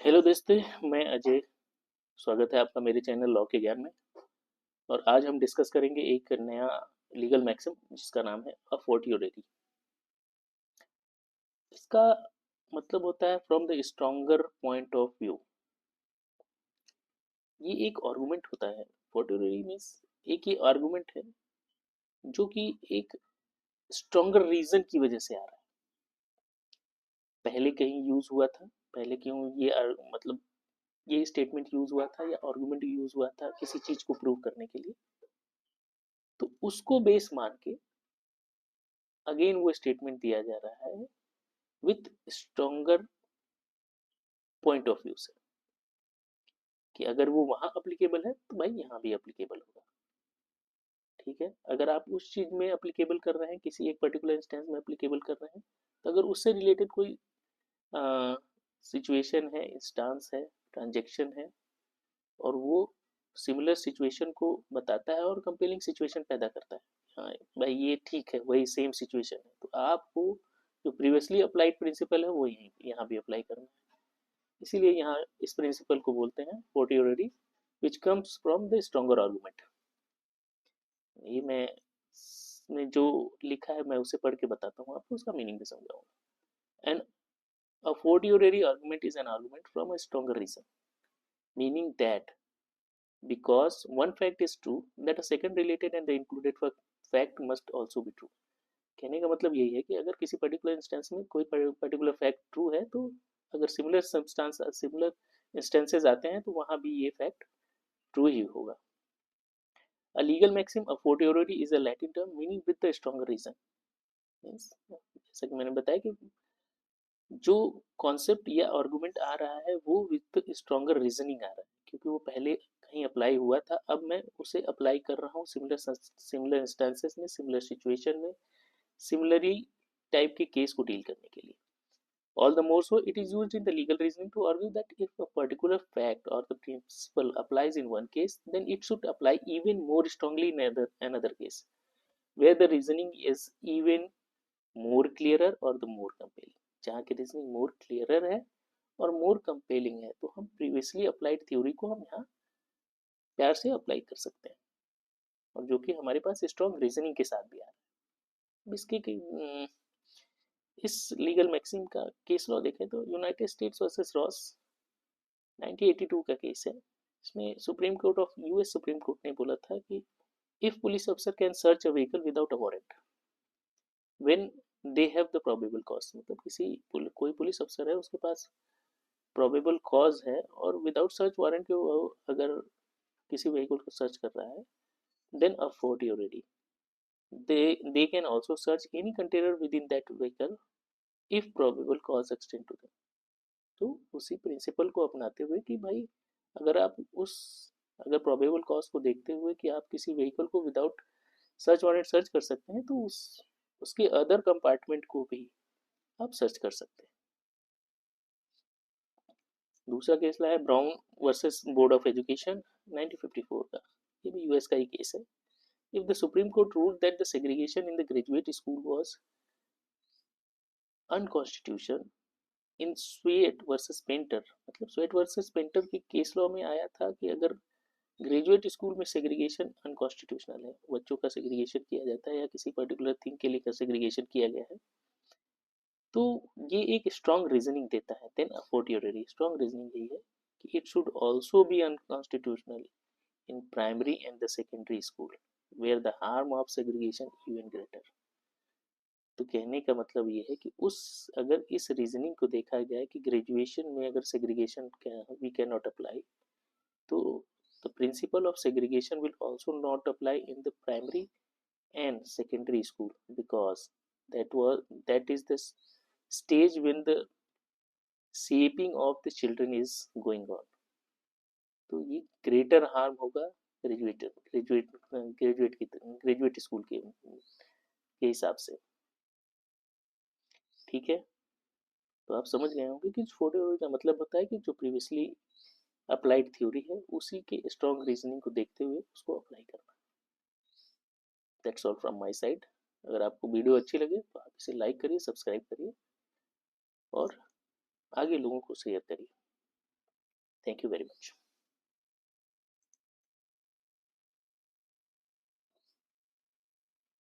Hello दोस्तों, मैं अजय। स्वागत है आपका मेरे चैनल लॉ के ज्ञान में। और आज हम डिस्कस करेंगे एक नया लीगल मैक्सिम जिसका नाम है अ फोर्टियोरिटी। इसका मतलब होता है from the stronger point of view. ये एक आर्गुमेंट होता है। फोर्टियोरिटी मीन्स एक ये आर्गुमेंट है जो कि एक स्ट्रॉन्गर रीजन की वजह से आ रहा है। पहले कहीं यूज हुआ था, पहले क्यों ये मतलब ये स्टेटमेंट यूज हुआ था या आर्गुमेंट यूज हुआ था किसी चीज को प्रूव करने के लिए, तो उसको बेस मान के अगेन वो स्टेटमेंट दिया जा रहा है with stronger point of view से, कि अगर वो वहां अप्लीकेबल है तो भाई यहाँ भी अप्लीकेबल होगा। ठीक है, अगर आप उस चीज में अप्लीकेबल कर रहे हैं, किसी एक पर्टिकुलर इंस्टेंस में अप्लीकेबल कर रहे हैं, तो अगर उससे रिलेटेड कोई सिचुएशन है, इंस्टांस है, ट्रांजेक्शन है, और वो सिमिलर सिचुएशन को बताता है और कंपेलिंग सिचुएशन पैदा करता है, हाँ भाई ये ठीक है, वही सेम सिचुएशन है, तो आपको जो प्रीवियसली अप्लाइड प्रिंसिपल है वो यहीं यहाँ भी अप्लाई करना है। इसीलिए यहाँ इस प्रिंसिपल को बोलते हैं fortiori which comes from the stronger argument. ये मैं जो लिखा है मैं उसे पढ़ के बताता हूँ आपको, उसका मीनिंग भी समझाऊंगा। And a fortiori argument is an argument from a stronger reason, meaning that because one fact is true that a second related and the included fact must also be true। कहने का मतलब यही है कि अगर किसी पर्टिकुलर इंस्टेंस में कोई पर्टिकुलर फैक्ट ट्रू है, तो अगर सिमिलर इंस्टेंसेस आते हैं तो वहां भी ये फैक्ट ट्रू ही होगा। A legal maxim, a fortiori is a Latin term meaning with the stronger reason। Means जैसा कि मैंने बताया कि जो कॉन्सेप्ट या आर्गुमेंट आ रहा है वो विद स्ट्रॉन्गर रीजनिंग आ रहा है, क्योंकि वो पहले कहीं अप्लाई हुआ था, अब मैं उसे अप्लाई कर रहा हूँ सिमिलर इंस्टेंसेस में, सिमिलर सिचुएशन में, सिमिलरली टाइप के केस को डील करने के लिए। All the more so, it is used in the legal reasoning to argue that if a particular fact or the principle applies in one case, then it should apply even more strongly in another case, where the reasoning is even more clearer or the more compelling। जहाँ की reasoning मोर clearer है और मोर compelling है, तो हम previously applied theory को हम यहाँ प्यार से अप्लाई कर सकते हैं, और जो कि हमारे पास स्ट्रॉन्ग रीजनिंग के साथ भी आ रहा है। इसके इस लीगल मैक्सिम का केस लॉ देखें तो यूनाइटेड स्टेट्स वर्सेस रॉस 1982 का केस है। इसमें supreme court of US supreme court ने बोला था कि if police officer can search a vehicle without a warrant when they have the probable cause, मतलब कोई पुलिस अफसर है, उसके पास प्रोबेबल कॉज है और विदाउट सर्च वारंट के वो अगर किसी व्हीकल को सर्च कर रहा है, then a fortiori they can also search any container within that vehicle if probable cause extend to them। तो उसी प्रिंसिपल को अपनाते हुए कि भाई अगर आप उस अगर प्रोबेबल कॉज को देखते हुए कि आप किसी व्हीकल को विदाउट सर्च वारंट सर्च कर सकते हैं, तो उसके अदर कंपार्टमेंट को भी आप सर्च कर सकते हैं। दूसरा केस लाया brown versus board of education 1954 का। ये भी यूएस का ही केस है। If the supreme court ruled that the segregation in the graduate school was अनकॉन्स्टिट्यूशन in sweat versus painter, मतलब स्वेट वर्सेस पेंटर के केस लॉ में आया था कि अगर ग्रेजुएट स्कूल में सेग्रीगेशन अनकॉन्स्टिट्यूशनल है, बच्चों का सेग्रीगेशन किया जाता है या किसी पर्टिकुलर थिंग के लिए सेग्रीगेशन किया गया है, तो ये एक स्ट्रॉन्ग रीजनिंग देता है। देन अ फोर्टियोरिटी स्ट्रॉन्ग रीजनिंग यही है कि it should also be unconstitutional in primary and the secondary school where the harm of segregation even greater। तो कहने का मतलब ये है कि उस अगर इस रीजनिंग को देखा जाए कि ग्रेजुएशन में अगर segregation we can not apply, तो the principle of segregation will also not apply in the primary and secondary school because that is the stage when the shaping of the children is going on। तो ये greater harm होगा graduate graduate graduate school के हिसाब से। ठीक है, तो आप समझ गए होंगे कि फोटो का मतलब होता है कि जो प्रीवियसली अप्लाइड थ्योरी है उसी के स्ट्रॉन्ग रीजनिंग को देखते हुए उसको अप्लाई करना। That's all from my side. अगर आपको वीडियो अच्छी लगे तो आप इसे लाइक करिए, सब्सक्राइब करिए और आगे लोगों को शेयर करिए। Thank you very much.